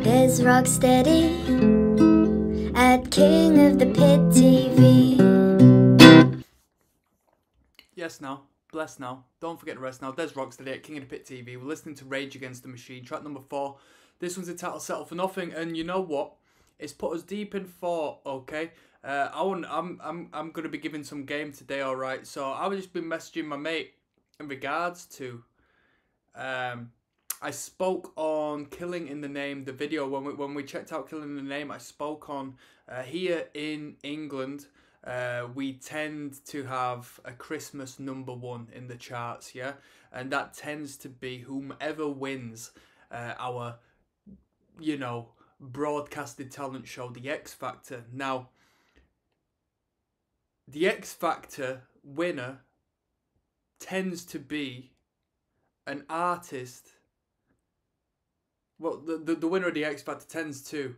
There's Rocksteady at King of the Pit TV. Yes, now. Bless now. Don't forget the rest now. There's Rocksteady at King of the Pit TV. We're listening to Rage Against the Machine, track number 4. This one's entitled Settle for Nothing, and you know what? It's put us deep in thought, okay? I'm gonna be giving some game today, alright? So I've just been messaging my mate in regards to I spoke on Killing in the Name, the video when we checked out Killing in the Name. I spoke on here in England. We tend to have a Christmas #1 in the charts, yeah, and that tends to be whomever wins our, you know, broadcasted talent show, The X Factor. Now, the X Factor winner tends to be an artist. Well, the winner of the X Factor tends to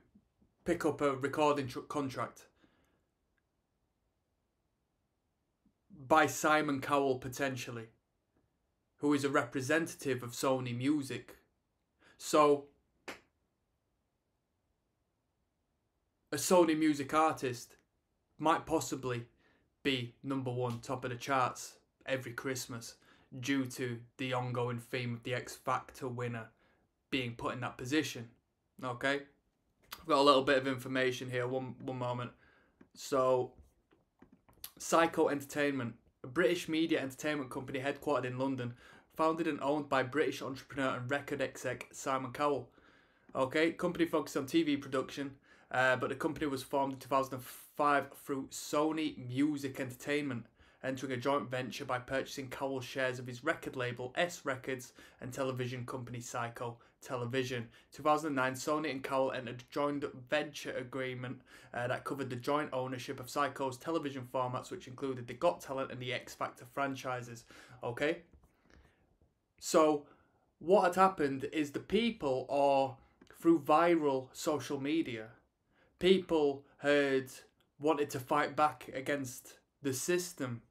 pick up a recording contract by Simon Cowell, potentially, who is a representative of Sony Music. So, a Sony Music artist might possibly be #1, top of the charts every Christmas, due to the ongoing theme of the X Factor winner being put in that position. Okay, I've got a little bit of information here. One moment. So, Psycho Entertainment, a British media entertainment company headquartered in London, founded and owned by British entrepreneur and record exec Simon Cowell. Okay, company focused on TV production, but the company was formed in 2005 through Sony Music Entertainment, entering a joint venture by purchasing Cowell's shares of his record label S Records and television company Psycho Television. 2009, Sony and Cowell entered a joint venture agreement that covered the joint ownership of Psycho's television formats, which included the Got Talent and the X Factor franchises. Okay, so what had happened is the people, or through viral social media, people had wanted to fight back against the system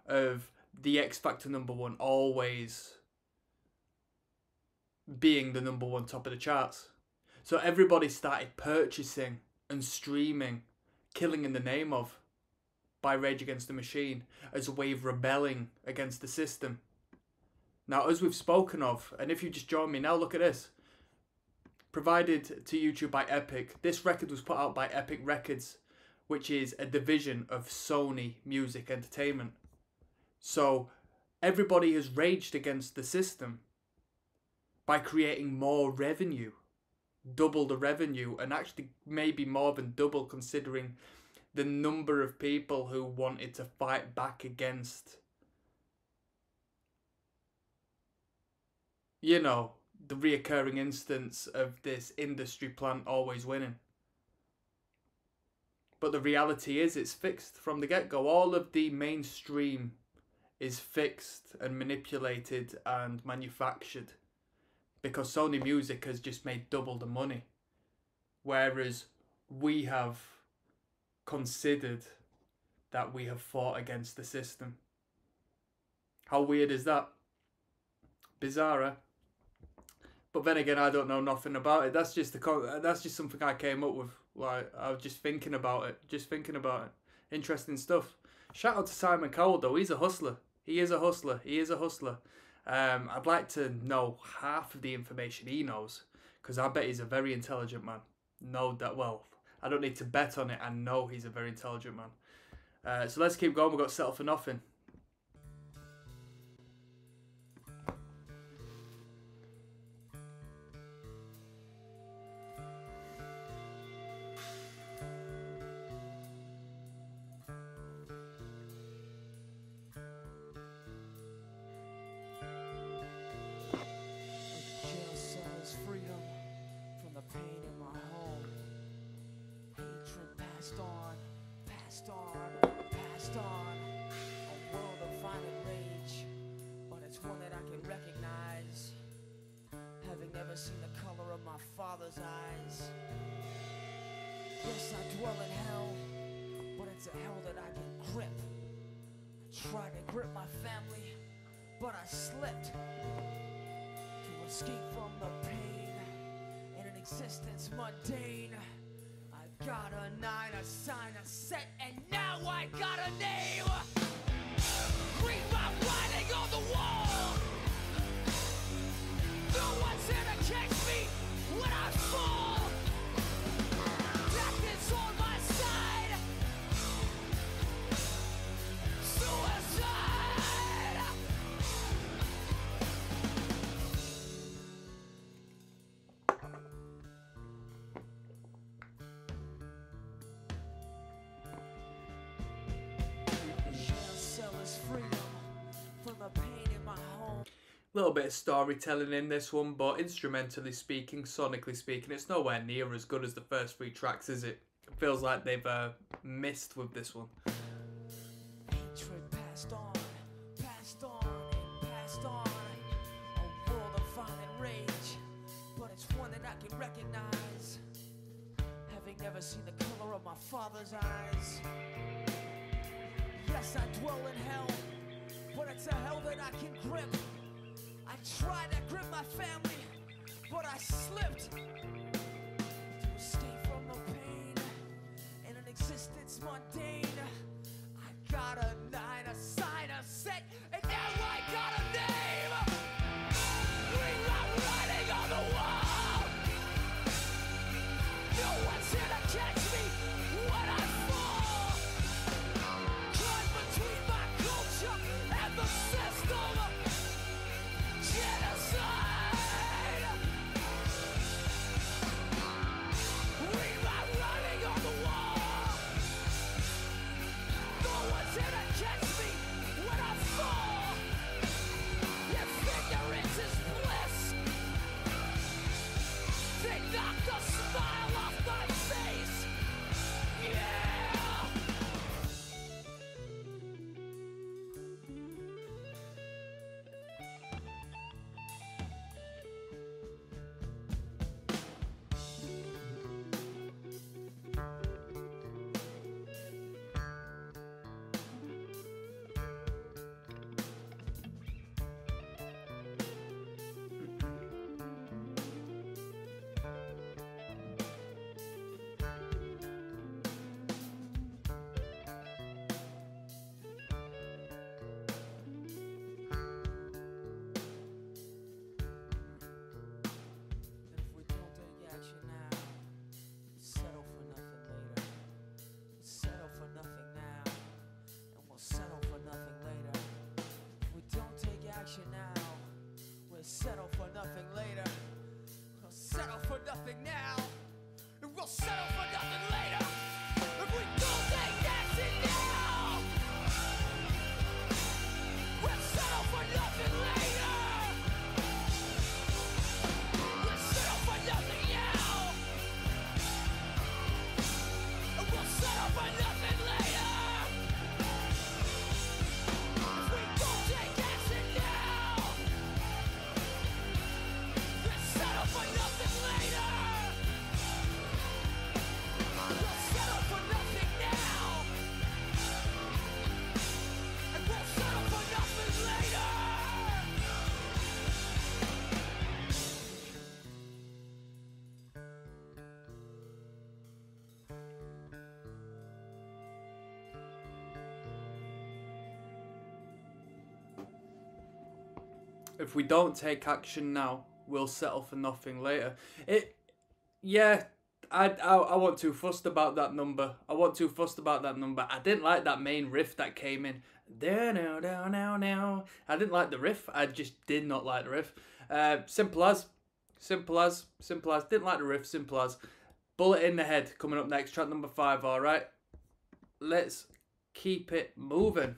of the X Factor #1 always being the #1 top of the charts. So everybody started purchasing and streaming Killing in the Name of by Rage Against the Machine as a way of rebelling against the system. Now, as we've spoken of, and if you just join me now, look at this. Provided to YouTube by Epic, this record was put out by Epic Records, which is a division of Sony Music Entertainment. So everybody has raged against the system by creating more revenue, double the revenue, and actually maybe more than double, considering the number of people who wanted to fight back against, you know, the reoccurring instance of this industry plant always winning. But the reality is, it's fixed from the get-go. All of the mainstream is fixed and manipulated and manufactured because Sony Music has just made double the money, whereas we have considered that we have fought against the system. How weird is that? Bizarre, eh? But then again, I don't know nothing about it. That's just something I came up with. Like, I was just thinking about it. Interesting stuff. Shout out to Simon Cowell, though. He's a hustler. He is a hustler. I'd like to know half of the information he knows, because I bet he's a very intelligent man. Well, I don't need to bet on it. I know he's a very intelligent man. So let's keep going. We've got Settle for Nothing. Freedom from the pain in my home. Hatred passed on. A world of violent rage, but it's one that I can recognize, having never seen the color of my father's eyes. Yes, I dwell in hell, but it's a hell that I can grip. I tried to grip my family, but I slipped. To escape from the pain, existence mundane. I got a 9, a sign, a set, and now I got a name. Read my writing on the wall. No one's here to catch me when I fall. Death is on my side. Suicide. Jail cell is freedom from the pain in my home. Little bit of storytelling in this one, but instrumentally speaking, sonically speaking, it's nowhere near as good as the first 3 tracks, is it? It feels like they've missed with this one. Hatred passed on, and passed on. A world of violent rage, but it's one that I can recognize. Having never seen the color of my father's eyes. Yes, I dwell in hell, but it's a hell that I can grip. I tried to grip my family, but I slipped. To escape from the pain in an existence mundane. I got a 9, a sign, a set, and now I got a name. Read my writing on the wall. No one's here to catch me when I fall. Caught between my culture and the system. Genocide. Read my writing on the wall. No one's here to catch me when I fall. If ignorance is bliss, they knock the smile off my face. Yeah. If we don't take action now, settle for nothing later. Settle for nothing now, and we'll settle for nothing later. If we don't take action now, we'll settle for nothing later. We'll settle for nothing now, and we'll settle for nothing later. If we don't take action now, we'll settle for nothing later. We'll settle for nothing now, and we'll settle for nothing later. If we don't take action now, we'll settle for nothing later. We'll settle for nothing now, and we'll settle for nothing later. If we don't take action now, we'll settle for nothing later. I wasn't too fussed about that number. I didn't like that main riff that came in. I didn't like the riff. I just did not like the riff. Simple as. Didn't like the riff, simple as. Bullet in the Head coming up next, track number 5, alright? Let's keep it moving.